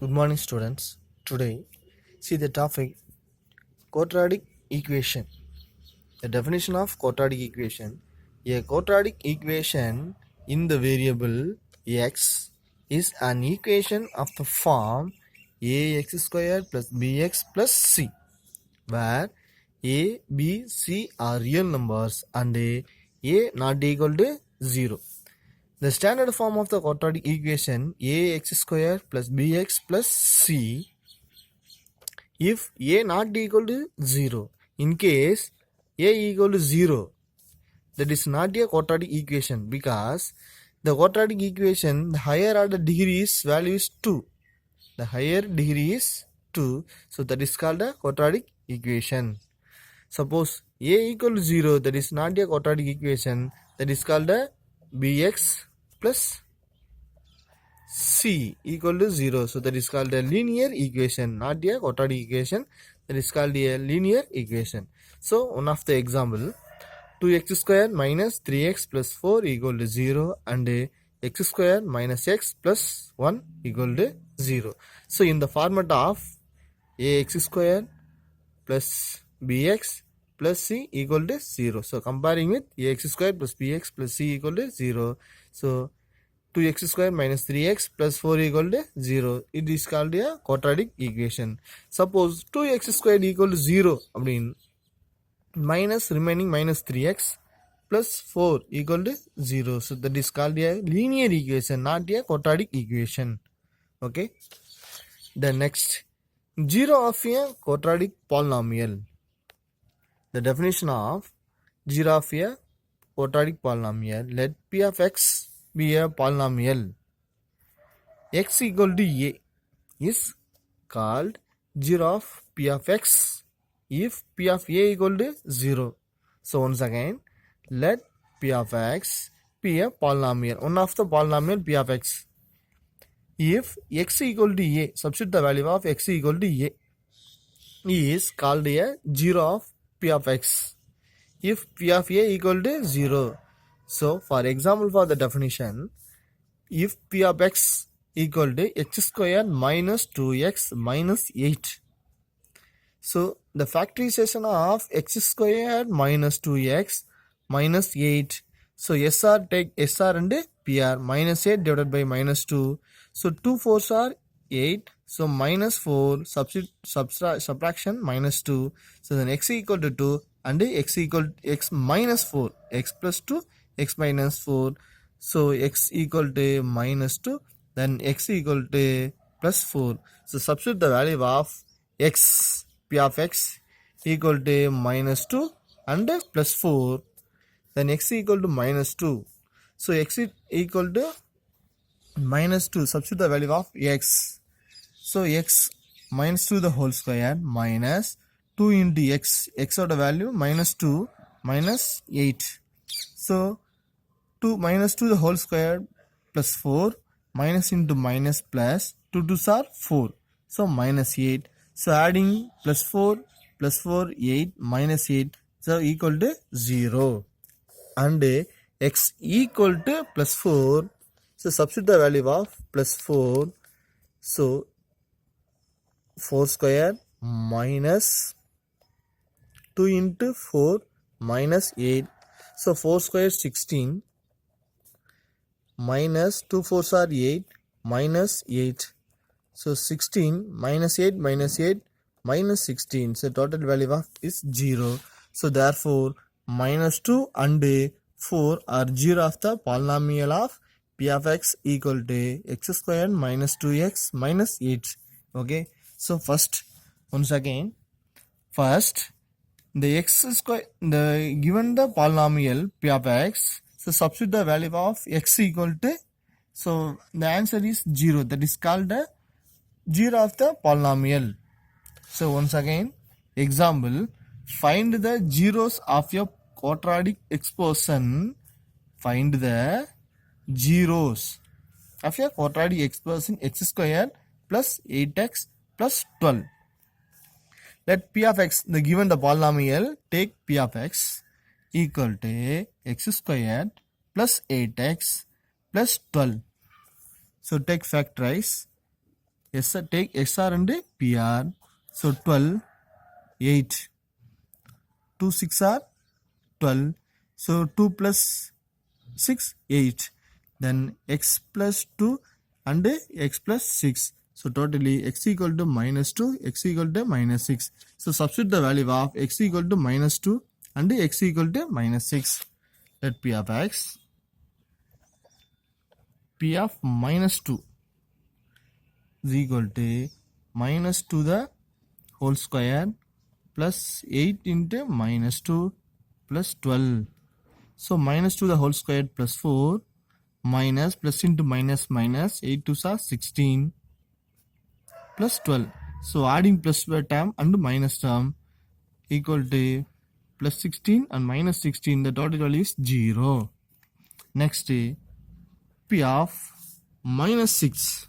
Good morning, students. Today, see the topic quadratic equation. The definition of quadratic equation. A quadratic equation in the variable x is an equation of the form ax squared plus bx plus c, where a, b, c are real numbers and a not equal to 0. The standard form of the quadratic equation ax squared plus bx plus c if a not equal to 0. In case a equal to 0, that is not a quadratic equation, because the quadratic equation, the higher order degrees value is 2. The higher degree is 2, so that is called a quadratic equation. Suppose a equal to 0, that is not a quadratic equation, that is called a bx plus c equal to 0. So that is called a linear equation, not a quadratic equation. That is called a linear equation. So one of the example, 2x square minus 3x plus 4 equal to 0 and x square minus x plus 1 equal to 0. So in the format of ax square plus bx plus c equal to 0. So comparing with ax square plus bx plus c equal to 0. So 2x square minus 3x plus 4 equal to 0. It is called a quadratic equation. Suppose 2x squared equal to 0 அப்படின் minus remaining minus 3x plus 4 equal to 0. So that is called a linear equation, not a quadratic equation. Okay. The next, 0 of a quadratic polynomial. The definition of 0 of a quadratic polynomial. Let p of x be a polynomial. X equal to a is called 0 of p of x if p of a equal to 0. So once again, let p of x be a polynomial, one of the polynomial p of x. If x equal to a, substitute the value of x equal to a, is called a 0 of p of x if p of a equal to 0. So for example, for the definition, if p of x equal to x square minus 2x minus 8. So the factorization of x square minus 2x minus 8. So SR, take SR and PR, minus 8 divided by minus 2. So 2 4s are 8. So minus 4, subtraction minus 2. So then x equal to 2 and x equal to x minus 4. X plus 2, x minus 4. So x equal to minus 2, then x equal to plus 4. So substitute the value of x, p of x equal to minus 2 and plus 4. Then x equal to minus 2. So x equal to minus 2. Substitute the value of x. So x minus 2 the whole square minus 2 into x. X out of value minus 2 minus 8. So 2 minus 2 the whole square plus 4 minus into minus plus 2 2s are 4. So minus 8. So adding plus 4 8 minus 8. So equal to 0. And x equal to plus 4. So substitute the value of plus 4. So 4 square minus 2 into 4 minus 8. So 4 square 16 minus 2 4s are 8 minus 8. So 16 minus 8 minus 8 minus 16. So total value of is 0. So therefore minus 2 and 4 are 0 of the polynomial of p of x equal to x square minus 2x minus 8. Okay. So first, once again, first the x square, the given the polynomial p of x, so substitute the value of x equal to, so the answer is 0. That is called the 0 of the polynomial. So once again, example, find the zeros of your quadratic expression. Find the zeros of your quadratic expression x square plus 8x plus 12. Let p of x, the given the polynomial, take p of x equal to x squared plus 8x plus 12. So take factorize take SR and PR. So 12, 8. 2 6 are 12. So 2 plus 6, 8. Then x plus 2 and x plus 6. So totally x equal to minus 2, x equal to minus 6. So substitute the value of x equal to minus 2 and x equal to minus 6. Let P of x, P of minus 2 is equal to minus 2 the whole square plus 8 into minus 2 plus 12. So minus 2 the whole square plus 4 minus plus into minus minus 8 2s are 16 plus 12. So adding plus term and minus term equal to plus 16 and minus 16. The total value is 0. Next, P of minus 6.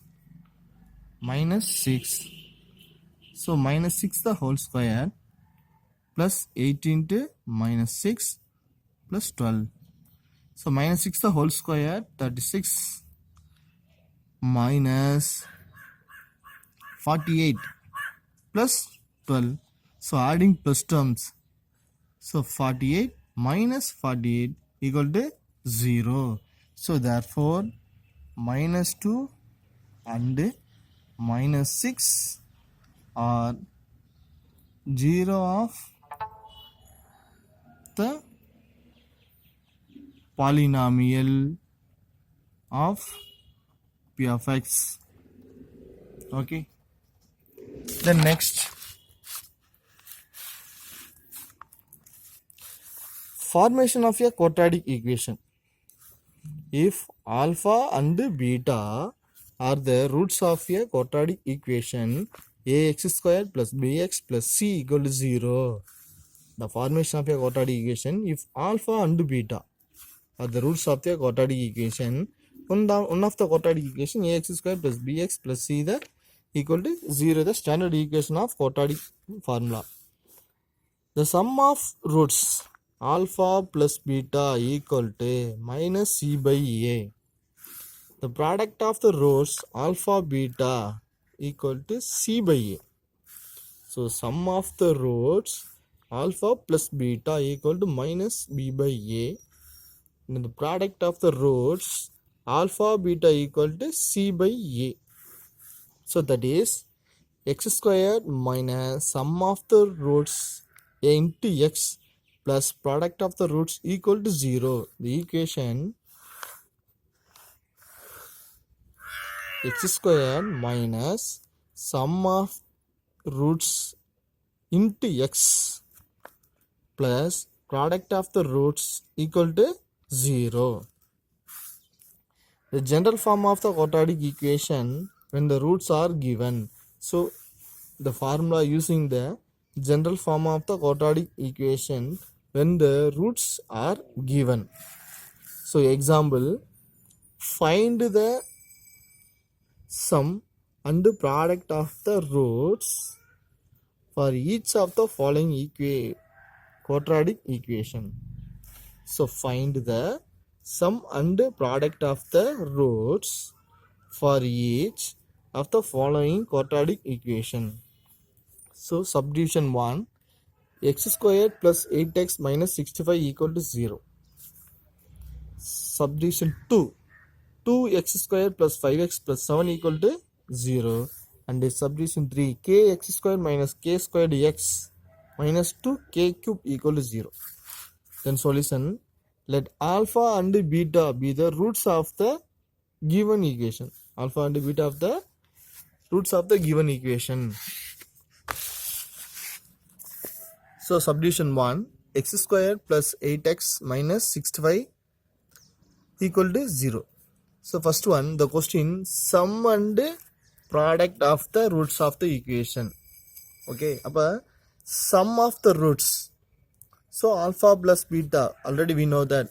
Minus 6. So minus 6 the whole square plus 8 into minus 6 plus 12. So minus 6 the whole square 36 minus 48 plus 12. So adding plus terms. So 48 minus 48 equal to 0. So therefore minus 2 and minus 6 are 0 of the polynomial of P of x. Okay. Then next, formation of a quadratic equation. If alpha and beta are the roots of a quadratic equation, ax squared plus bx plus c equal to 0. The formation of a quadratic equation, if alpha and beta are the roots of the quadratic equation, one of the quadratic equation ax squared plus bx plus c the equal to 0, the standard equation of quadratic formula. The sum of roots alpha plus beta equal to minus c by a. The product of the roots alpha beta equal to c by a. So sum of the roots alpha plus beta equal to minus b by a. And the product of the roots alpha beta equal to c by a. So that is x squared minus sum of the roots a into x plus product of the roots equal to 0. The equation x squared minus sum of roots into x plus product of the roots equal to 0. The general form of the quadratic equation when the roots are given. So the formula using the general form of the quadratic equation when the roots are given. So example, find the sum and the product of the roots for each of the following quadratic equation. So find the sum and product of the roots for each of the following quadratic equation. So subdivision 1, x squared plus 8x minus 65 equal to 0. Subdivision 2, 2x squared plus 5x plus 7 equal to 0. And subdivision 3, kx squared minus k squared x minus 2k cube equal to 0. Then solution, let alpha and beta be the roots of the given equation. Alpha and beta of the roots of the given equation. So subdivision 1, x squared plus 8x minus 65 equal to 0. So first one, the question, sum and product of the roots of the equation. Okay, sum of the roots. So alpha plus beta, already we know that,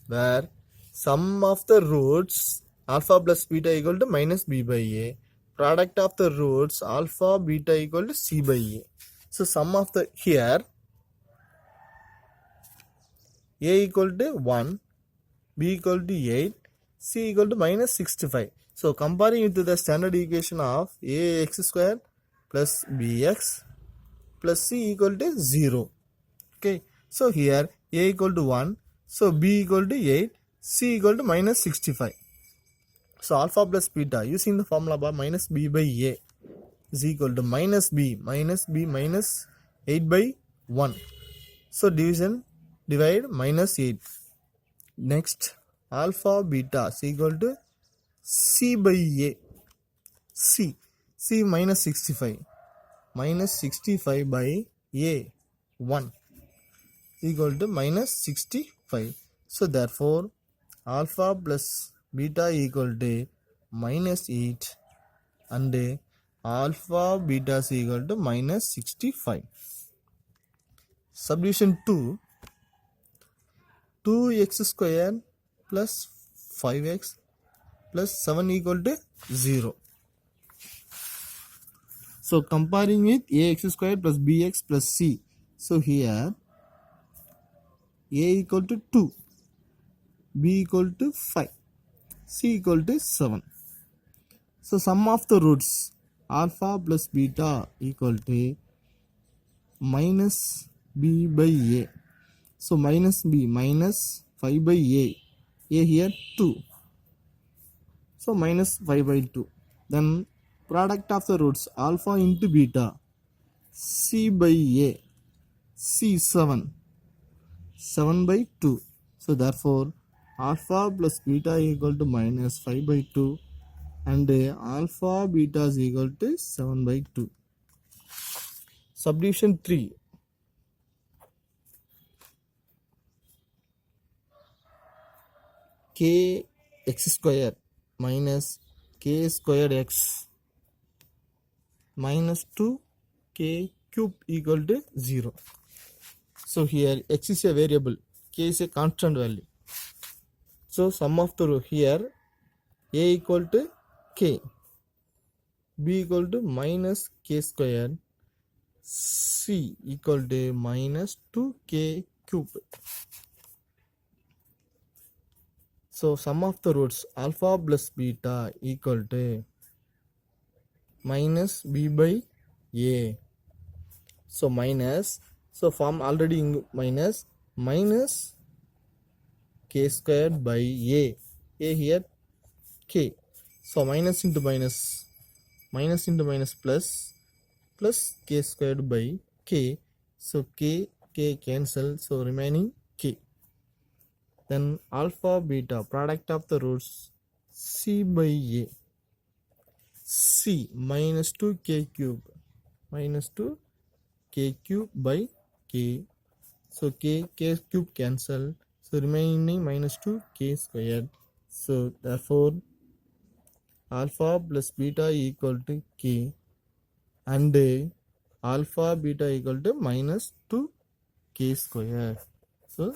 where sum of the roots alpha plus beta equal to minus b by a. Product of the roots alpha beta equal to c by a. So sum of the here a equal to 1, b equal to 8, c equal to minus 65. So So comparing it to the standard equation of ax square plus bx plus c equal to 0. Okay, so here a equal to 1, so b equal to 8, c equal to minus 65. So alpha plus beta using the formula by minus b by a is equal to minus b minus 8 by 1. So division, divide minus 8. Next, alpha beta is equal to c by a. C minus 65 by a 1 equal to minus 65. So therefore alpha plus beta equal to minus 8 and alpha beta is equal to minus 65. Subdivision 2, 2x square plus 5x plus 7 equal to 0. So comparing with ax square plus bx plus c. So here a equal to 2, b equal to 5, c equal to 7. So sum of the roots alpha plus beta equal to minus b by a. So minus b minus 5 by a here 2. So minus 5 by 2. Then product of the roots alpha into beta, c by a, c 7 by 2. So therefore alpha plus beta equal to minus 5 by 2 and alpha beta is equal to 7 by 2. Subdivision 3, k x square minus k squared x minus 2k cube equal to 0. So here x is a variable, k is a constant value. So sum of the row here a equal to k, b equal to minus k square, c equal to minus 2k cube. So sum of the roots alpha plus beta equal to minus b by a. So minus, so form already minus k squared by a here k. So minus into minus plus k squared by k. So k cancel, so remaining k. Then alpha beta product of the roots c by a, c minus 2k cube by k. So k cube cancel, so remaining minus 2k squared. So therefore alpha plus beta equal to k and alpha beta equal to minus 2k square. So